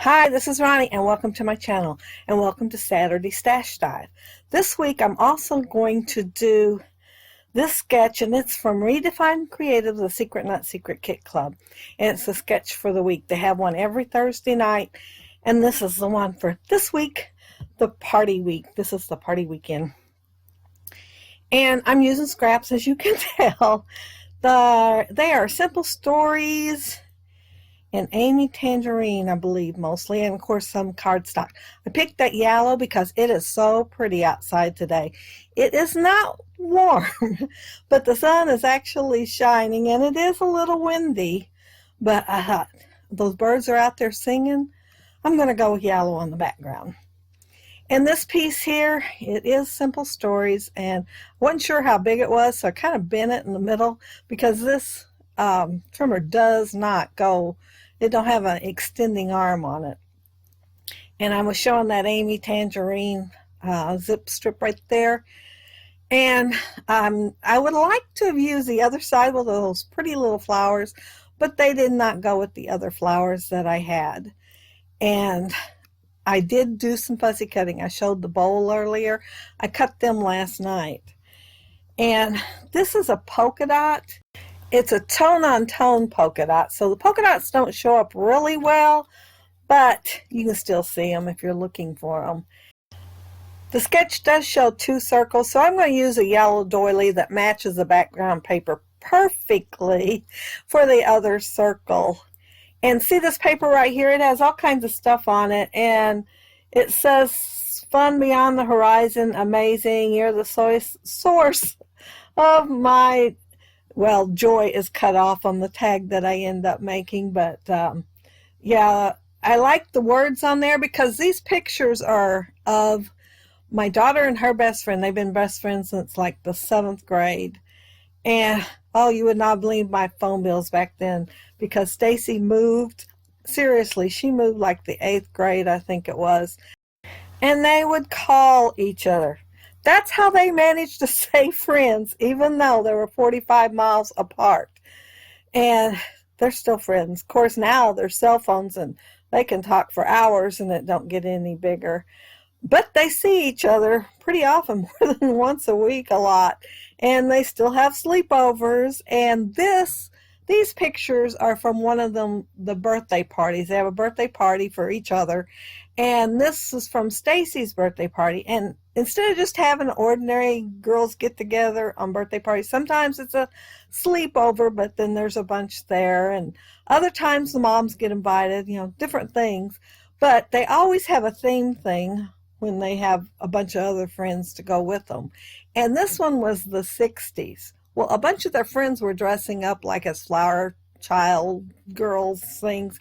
Hi, this is Ronnie and welcome to my channel and welcome to Saturday Stash Dive. This week I'm also going to do this sketch, and it's from Redefine Creative, the Secret Not Secret Kit Club, and it's a sketch for the week. They have one every Thursday night, and this is the one for this week, the party week. This is the party weekend, and I'm using scraps, as you can tell. They are simple stories and Amy Tangerine, I believe, mostly, and of course some cardstock. I picked that yellow because it is so pretty outside today. It is not warm, but the sun is actually shining, and it is a little windy, but I thought those birds are out there singing. I'm going to go with yellow on the background. And this piece here, it is simple stories, and I wasn't sure how big it was, so I kind of bent it in the middle because this trimmer does not go. It don't have an extending arm on it. And I was showing that Amy Tangerine zip strip right there. And I would like to have used the other side with those pretty little flowers, but they did not go with the other flowers that I had. And I did do some fuzzy cutting. I showed the bowl earlier. I cut them last night. And this is a polka dot. It's a tone-on-tone polka dot, so the polka dots don't show up really well, but you can still see them if you're looking for them. The sketch does show two circles, so I'm going to use a yellow doily that matches the background paper perfectly for the other circle. And see this paper right here? It has all kinds of stuff on it, and it says, "Fun beyond the horizon, amazing, you're the source of my..." Well, joy is cut off on the tag that I end up making, but yeah, I like the words on there because these pictures are of my daughter and her best friend. They've been best friends since like the 7th grade. And oh, you would not believe my phone bills back then because Stacy moved. Seriously, she moved like the 8th grade, I think it was. And they would call each other. That's how they managed to stay friends, even though they were 45 miles apart. And they're still friends. Of course, now there's cell phones, and they can talk for hours, and it don't get any bigger. But they see each other pretty often, more than once a week, a lot. And they still have sleepovers. And these pictures are from one of them, the birthday parties. They have a birthday party for each other. And this is from Stacy's birthday party. And instead of just having ordinary girls get together on birthday parties, sometimes it's a sleepover, but then there's a bunch there. And other times the moms get invited, different things. But they always have a theme thing when they have a bunch of other friends to go with them. And this one was the 60s. Well, a bunch of their friends were dressing up like as flower child girls things,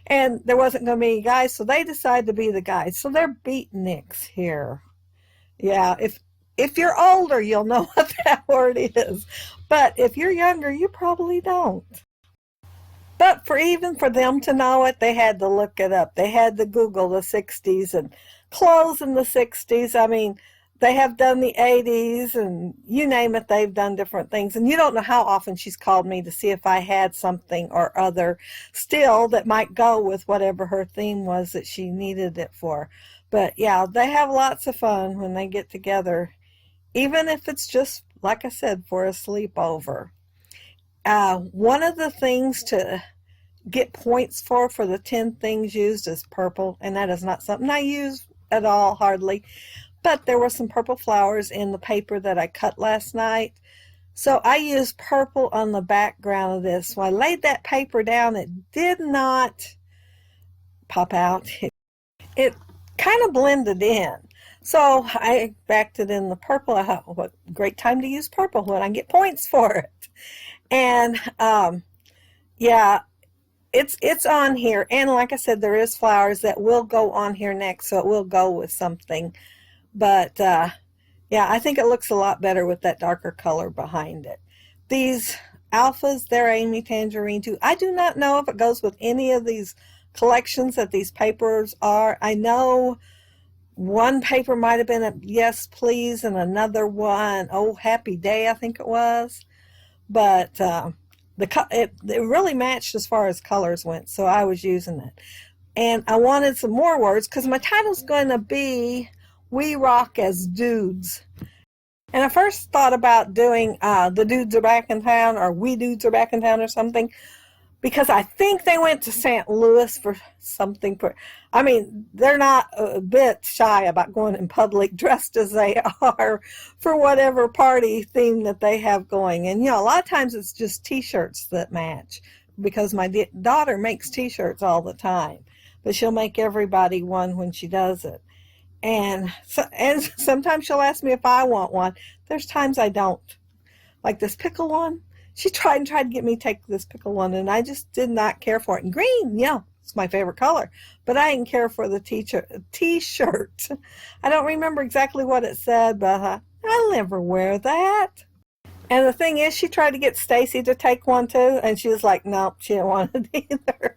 and there wasn't going to be any guys, so they decided to be the guys. So they're beatniks here. Yeah, if you're older, you'll know what that word is, but if you're younger, you probably don't. But even for them to know it, they had to look it up. They had to Google the 60s and clothes in the 60s. I mean, they have done the 80s, and you name it, they've done different things. And you don't know how often she's called me to see if I had something or other still that might go with whatever her theme was that she needed it for. But yeah, they have lots of fun when they get together, even if it's just, like I said, for a sleepover. One of the things to get points for the 10 things used is purple, and that is not something I use at all, hardly. But there were some purple flowers in the paper that I cut last night. So I used purple on the background of this. When I laid that paper down, it did not pop out. It kind of blended in. So I backed it in the purple. I thought, what great time to use purple when I get points for it. And yeah, it's on here. And like I said, there is flowers that will go on here next, so it will go with something. But yeah, I think it looks a lot better with that darker color behind it. These alphas, they're Amy Tangerine too. I do not know if it goes with any of these collections that these papers are. I know one paper might have been a Yes Please, and another one, Oh Happy Day, I think it was. But it really matched as far as colors went, so I was using it. and I wanted some more words because my title's going to be We Rock as Dudes. And I first thought about doing The Dudes Are Back in Town, or We Dudes Are Back in Town, or something, because I think they went to St. Louis for something. I mean, they're not a bit shy about going in public dressed as they are for whatever party theme that they have going. And, you know, a lot of times it's just T-shirts that match, because my daughter makes T-shirts all the time, but she'll make everybody one when she does it. And sometimes she'll ask me if I want one. There's times I don't. Like this pickle one. She tried to get me to take this pickle one, and I just did not care for it. And green, yeah, it's my favorite color. But I didn't care for the T-shirt. I don't remember exactly what it said, but I'll never wear that. And the thing is, she tried to get Stacy to take one too, and she was like, nope, she didn't want it either.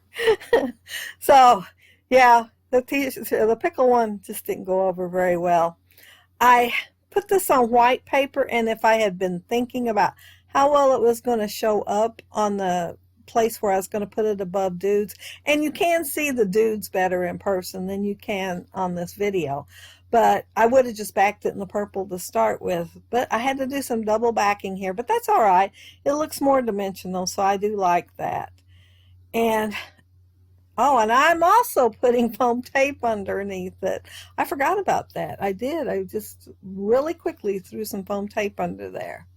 So, yeah, the pickle one just didn't go over very well. I put this on white paper, and if I had been thinking about how well it was going to show up on the place where I was going to put it above dudes. And you can see the dudes better in person than you can on this video. But I would have just backed it in the purple to start with. But I had to do some double backing here. But that's all right. It looks more dimensional, so I do like that. And, oh, and I'm also putting foam tape underneath it. I forgot about that. I did. I just really quickly threw some foam tape under there.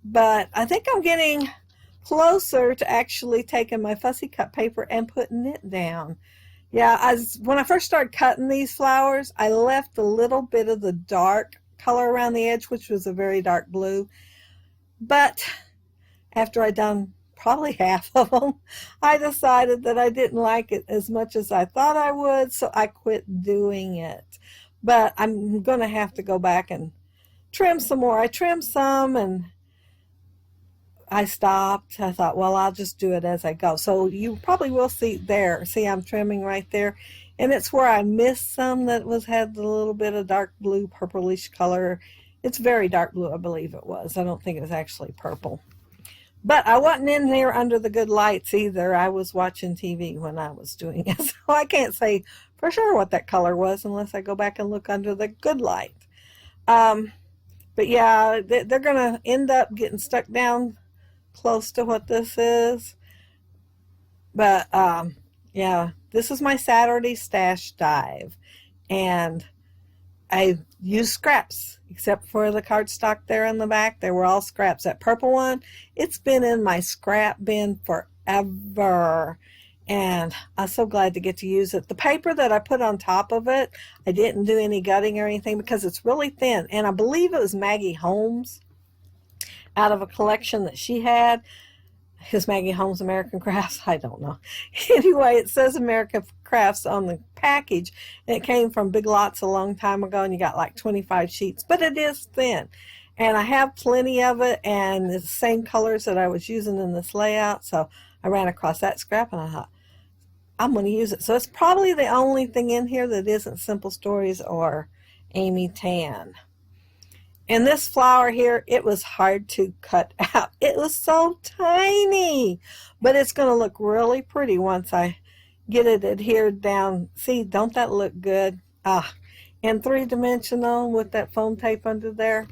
But I think I'm getting closer to actually taking my fussy cut paper and putting it down. Yeah, when I first started cutting these flowers, I left a little bit of the dark color around the edge, which was a very dark blue. But after I'd done probably half of them, I decided that I didn't like it as much as I thought I would, so I quit doing it. But I'm going to have to go back and trim some more. I trimmed some, and I stopped. I thought, well, I'll just do it as I go. So you probably will see there. See, I'm trimming right there. And it's where I missed some that had a little bit of dark blue, purplish color. It's very dark blue, I believe it was. I don't think it was actually purple. But I wasn't in there under the good lights either. I was watching TV when I was doing it. So I can't say for sure what that color was unless I go back and look under the good light. But yeah, they're going to end up getting stuck down close to what this is. But yeah, this is my Saturday stash dive, and I used scraps except for the cardstock there in the back. They were all scraps. That purple one, it's been in my scrap bin forever, and I'm so glad to get to use it. The paper that I put on top of it, I didn't do any gutting or anything because it's really thin, and I believe it was Maggie Holmes out of a collection that she had. Is Maggie Holmes American Crafts? I don't know. Anyway, it says American Crafts on the package, and it came from Big Lots a long time ago, and you got like 25 sheets, but it is thin. And I have plenty of it, and it's the same colors that I was using in this layout, so I ran across that scrap, and I thought, I'm going to use it. So it's probably the only thing in here that isn't Simple Stories or Amy Tan. And this flower here, it was hard to cut out. It was so tiny, but it's going to look really pretty once I get it adhered down. See, don't that look good? And three-dimensional with that foam tape under there.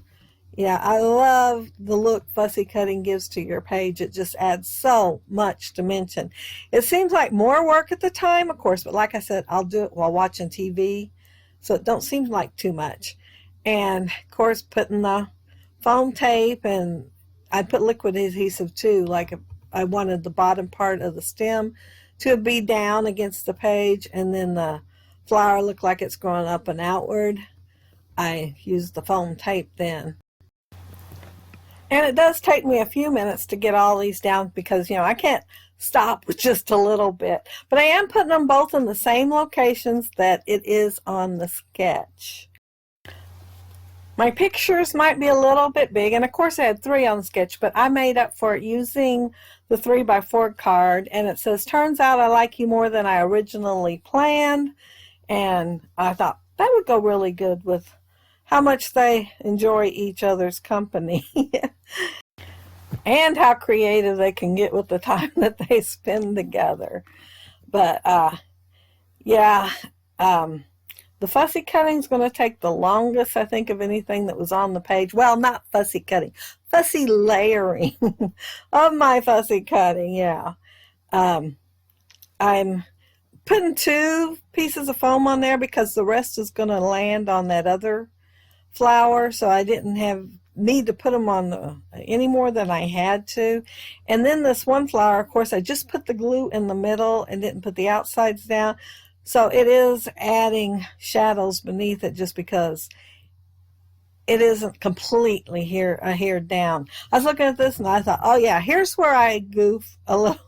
Yeah, I love the look fussy cutting gives to your page. It just adds so much dimension. It seems like more work at the time, of course, but like I said, I'll do it while watching TV, so it don't seem like too much. And, of course, putting the foam tape, and I put liquid adhesive, too. Like I wanted the bottom part of the stem to be down against the page, and then the flower look like it's growing up and outward. I used the foam tape then. And it does take me a few minutes to get all these down because, you know, I can't stop with just a little bit. But I am putting them both in the same locations that it is on the sketch. My pictures might be a little bit big, and of course I had 3 on the sketch, but I made up for it using the 3x4 card, and it says, turns out I like you more than I originally planned, and I thought that would go really good with how much they enjoy each other's company and how creative they can get with the time that they spend together. But Yeah, the fussy cutting is going to take the longest, I think, of anything that was on the page. Well, not fussy cutting, fussy layering of my fussy cutting, yeah. I'm putting 2 pieces of foam on there because the rest is going to land on that other flower, so I didn't need to put them on any more than I had to. And then this one flower, of course, I just put the glue in the middle and didn't put the outsides down. So it is adding shadows beneath it just because it isn't completely a hair down. I was looking at this and I thought, oh yeah, here's where I goof a little.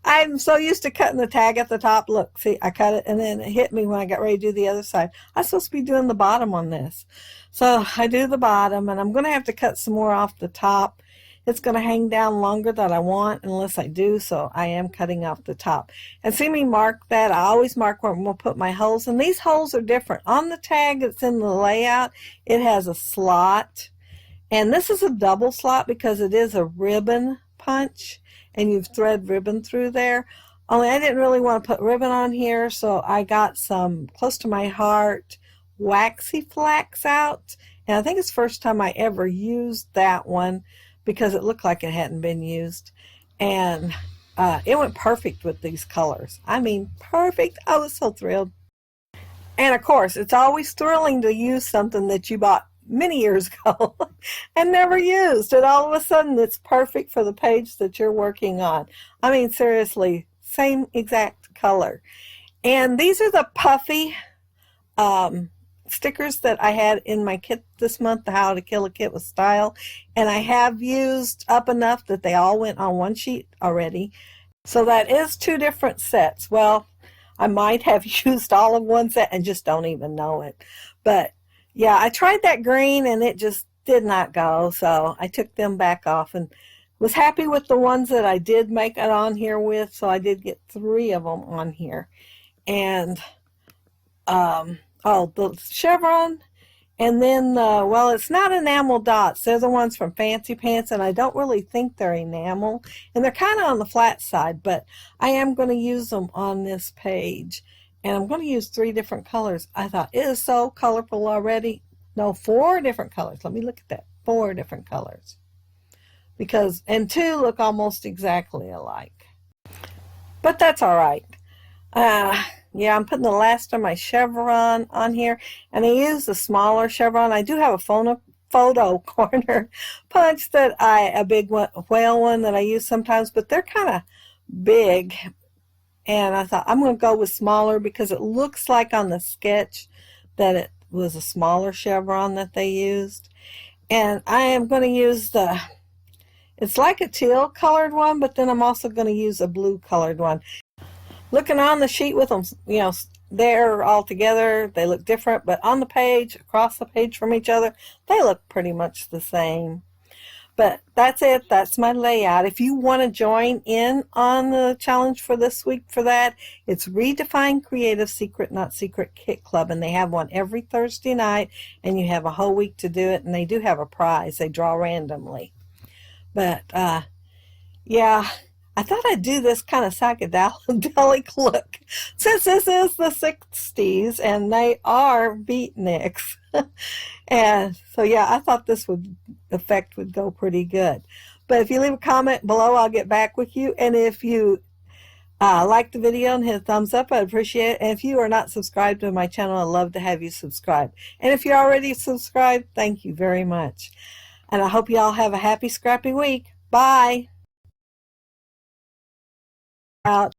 I'm so used to cutting the tag at the top. Look, see, I cut it and then it hit me when I got ready to do the other side. I'm supposed to be doing the bottom on this. So I do the bottom, and I'm going to have to cut some more off the top. It's going to hang down longer than I want unless I do, so I am cutting off the top. And see me mark that. I always mark where I'm going to put my holes, and these holes are different. On the tag that's in the layout, it has a slot, and this is a double slot because it is a ribbon punch, and you've thread ribbon through there. Only I didn't really want to put ribbon on here, so I got some close to my heart waxy flax out, and I think it's the first time I ever used that one because it looked like it hadn't been used, and it went perfect with these colors. I mean, perfect. I was so thrilled. And of course, it's always thrilling to use something that you bought many years ago and never used, and all of a sudden it's perfect for the page that you're working on. I mean, seriously, same exact color. And these are the puffy stickers that I had in my kit this month, the How to Kill a Kit with Style, and I have used up enough that they all went on one sheet already. So that is 2 different sets. Well, I might have used all of one set and just don't even know it. But yeah, I tried that green and it just did not go, so I took them back off and was happy with the ones that I did make it on here with, so I did get 3 of them on here. And oh, the chevron, and then well, it's not enamel dots. They're the ones from Fancy Pants, and I don't really think they're enamel, and they're kind of on the flat side, but I am going to use them on this page, and I'm going to use 3 different colors. I thought it is so colorful already. No, 4 different colors. Let me look at that. 4 different colors, because and 2 look almost exactly alike, but that's all right. Yeah, I'm putting the last of my chevron on here, and I use the smaller chevron. I do have a photo corner punch that a big one, whale one that I use sometimes, but they're kind of big, and I thought I'm going to go with smaller because it looks like on the sketch that it was a smaller chevron that they used. And I am going to use it's like a teal colored one, but then I'm also going to use a blue colored one. Looking on the sheet with them, you know, they're all together, they look different, but on the page, across the page from each other, they look pretty much the same. But that's it. That's my layout. If you want to join in on the challenge for this week for that, it's Redefine Creative Secret Not Secret Kit Club, and they have one every Thursday night, and you have a whole week to do it, and they do have a prize. They draw randomly. But, yeah, I thought I'd do this kind of psychedelic look, since this is the 60s and they are beatniks. And so, yeah, I thought this effect would go pretty good. But if you leave a comment below, I'll get back with you. And if you like the video and hit a thumbs up, I'd appreciate it. And if you are not subscribed to my channel, I'd love to have you subscribe. And if you're already subscribed, thank you very much. And I hope you all have a happy, scrappy week. Bye. Out.